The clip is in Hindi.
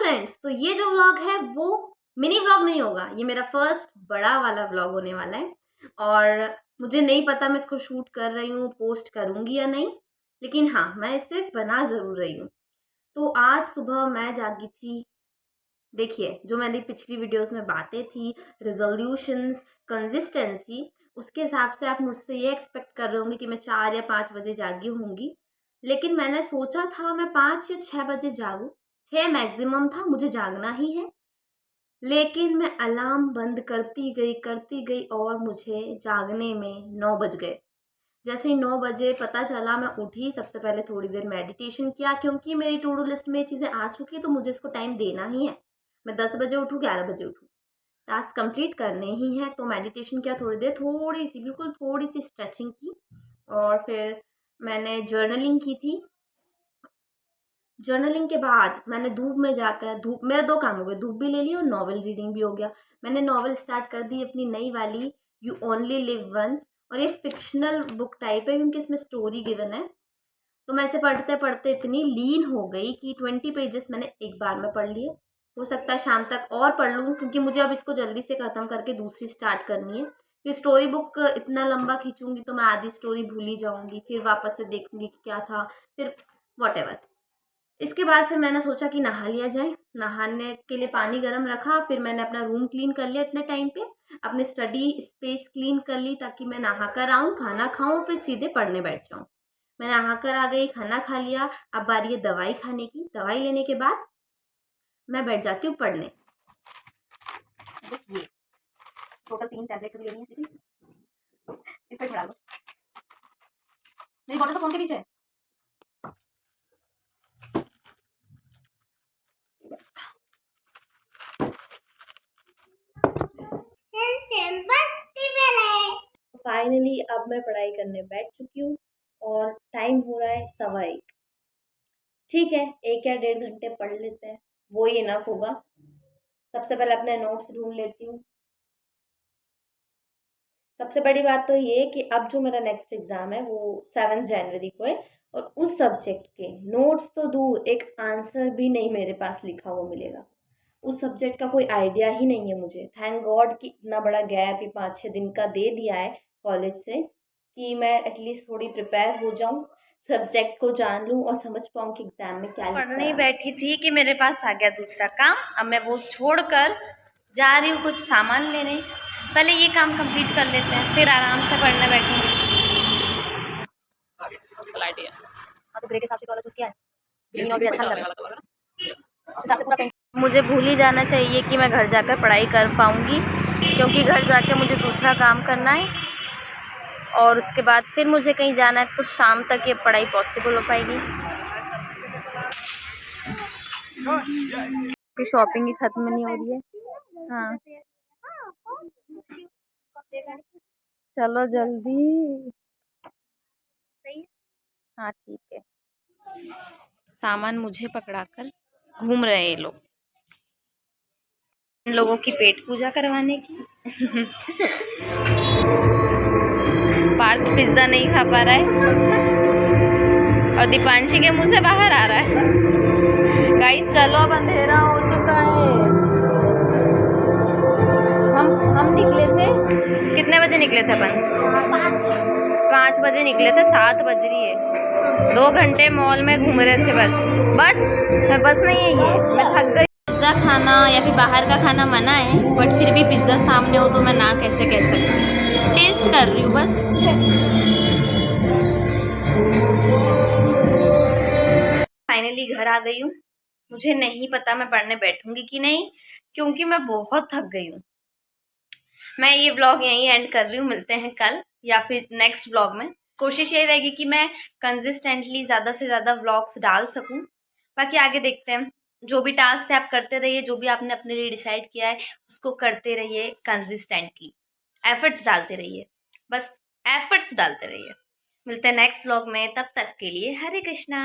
फ्रेंड्स, तो ये जो व्लॉग है वो मिनी व्लॉग नहीं होगा, ये मेरा फर्स्ट बड़ा वाला व्लॉग होने वाला है। और मुझे नहीं पता मैं इसको शूट कर रही हूँ, पोस्ट करूँगी या नहीं, लेकिन हाँ, मैं इसे बना ज़रूर रही हूँ। तो आज सुबह मैं जागी थी। देखिए, जो मैंने पिछली वीडियोस में बातें थी, रेजोल्यूशंस, कंसिस्टेंसी, उसके हिसाब से आप मुझसे ये एक्सपेक्ट कर रहे होंगे कि मैं 4 या 5 बजे जागी होंगी। लेकिन मैंने सोचा था मैं 5 या 6 बजे जागूँ, 6 मैक्सिमम था, मुझे जागना ही है। लेकिन मैं अलार्म बंद करती गई और मुझे जागने में 9 बज गए। जैसे ही 9 बजे पता चला, मैं उठी, सबसे पहले थोड़ी देर मेडिटेशन किया, क्योंकि मेरी टू डू लिस्ट में ये चीज़ें आ चुकी हैं तो मुझे इसको टाइम देना ही है। मैं 10 बजे उठूँ, 11 बजे उठूँ, टास्क कंप्लीट करने ही हैं। तो मेडिटेशन किया थोड़ी देर, थोड़ी-सी, बिल्कुल थोड़ी-सी स्ट्रेचिंग की और फिर मैंने जर्नलिंग की थी। जर्नलिंग के बाद मैंने धूप में जाकर मेरे 2 काम हो गए, धूप भी ले ली और नॉवल रीडिंग भी हो गया। मैंने नॉवल स्टार्ट कर दी अपनी नई वाली, यू ओनली लिव वंस, और ये फ़िक्शनल बुक टाइप है क्योंकि इसमें स्टोरी गिवन है। तो मैं इसे पढ़ते-पढ़ते इतनी लीन हो गई कि 20 पेजेस मैंने एक बार में पढ़ लिए। हो सकता है शाम तक और पढ़ लूँ, क्योंकि मुझे अब इसको जल्दी से ख़त्म करके दूसरी स्टार्ट करनी है। ये स्टोरी बुक इतना लंबा खींचूँगी तो मैं आधी स्टोरी भूल ही जाऊँगी, फिर वापस से देखूँगी कि क्या था, फिर व्हाटएवर। इसके बाद फिर मैंने सोचा कि नहा लिया जाए। नहाने के लिए पानी गर्म रखा, फिर मैंने अपना रूम क्लीन कर लिया इतने टाइम पे, अपनी स्टडी स्पेस क्लीन कर ली ताकि मैं नहा कर आऊँ, खाना खाऊँ, फिर सीधे पढ़ने बैठ जाऊँ। मैं नहा कर आ गई, खाना खा लिया, अब बारी है दवाई खाने की। दवाई लेने के बाद मैं बैठ जाती हूँ पढ़ने। देखिए, टोटल 3 टैबलेट्स भी लेनी है, ठीक है? इस पे खड़ा लो। मेरी बॉटल तो फ़ोन के पीछे है। फाइनली अब मैं पढ़ाई करने बैठ चुकी हूँ और टाइम हो रहा है 1:15। ठीक है, 1 या 1.5 घंटे पढ़ लेते हैं, वो ही इनफ होगा। सबसे पहले अपने नोट्स ढूंढ लेती हूँ। सबसे बड़ी बात तो ये कि अब जो मेरा नेक्स्ट एग्ज़ाम है वो 7 जनवरी को है, और उस सब्जेक्ट के नोट्स तो दूर, एक आंसर भी नहीं मेरे पास लिखा हुआ मिलेगा। उस सब्जेक्ट का कोई आइडिया ही नहीं है मुझे। थैंक गॉड कि इतना बड़ा गैप ही 5-6 दिन का दे दिया है कॉलेज से, कि मैं एटलीस्ट थोड़ी प्रिपेयर हो जाऊँ, सब्जेक्ट को जान लूँ और समझ पाऊँ कि एग्ज़ाम में क्या लिखना है। पढ़ने ही बैठी थी कि मेरे पास आ गया दूसरा काम। अब मैं वो छोड़कर जा रही हूँ कुछ सामान लेने। पहले ये काम कंप्लीट कर लेते हैं, फिर आराम से पढ़ने बैठेंगे। तो ग्रे के हिसाब से कलर चूज किया है, ग्रीन और भी अच्छा लग रहा है। उस हिसाब से पूरा मुझे भूल ही जाना चाहिए कि मैं घर जाकर पढ़ाई कर पाऊँगी, क्योंकि घर जाकर मुझे दूसरा काम करना है और उसके बाद फिर मुझे कहीं जाना है, तो शाम तक ये पढ़ाई पॉसिबल हो पाएगी। कि शॉपिंग ही ख़त्म नहीं हो रही है। हाँ, चलो जल्दी। हाँ ठीक है। सामान मुझे पकड़ाकर घूम रहे हैं ये लोग, इन लोगों की पेट पूजा करवाने की। पार्थ पिज्ज़ा नहीं खा पा रहा है और दीपांशी के मुंह से बाहर आ रहा है। गाइस चलो, अब अंधेरा हो चुका है। हम निकले थे, कितने बजे निकले थे अपन? 5 बजे निकले थे, 7 बज रही है। 2 घंटे मॉल में घूम रहे थे बस नहीं है ये, मैं थक गई। पिज़्ज़ा खाना या फिर बाहर का खाना मना है, बट फिर भी पिज़्ज़ा सामने हो तो मैं ना कैसे कह सकती। टेस्ट कर रही हूँ बस। फाइनली घर आ गई हूँ। मुझे नहीं पता मैं पढ़ने बैठूंगी कि नहीं, क्योंकि मैं बहुत थक गई हूँ। मैं ये व्लॉग यहीं एंड कर रही हूँ, मिलते हैं कल या फिर नेक्स्ट व्लॉग में। कोशिश ये रहेगी कि मैं कंसिस्टेंटली ज़्यादा से ज़्यादा व्लॉग्स डाल सकूँ। बाकी आगे देखते हैं। जो भी टास्क है आप करते रहिए, जो भी आपने अपने लिए डिसाइड किया है उसको करते रहिए कंसिस्टेंटली, एफर्ट्स डालते रहिए, बस एफर्ट्स डालते रहिए। मिलते हैं नेक्स्ट व्लॉग में, तब तक के लिए हरे कृष्णा।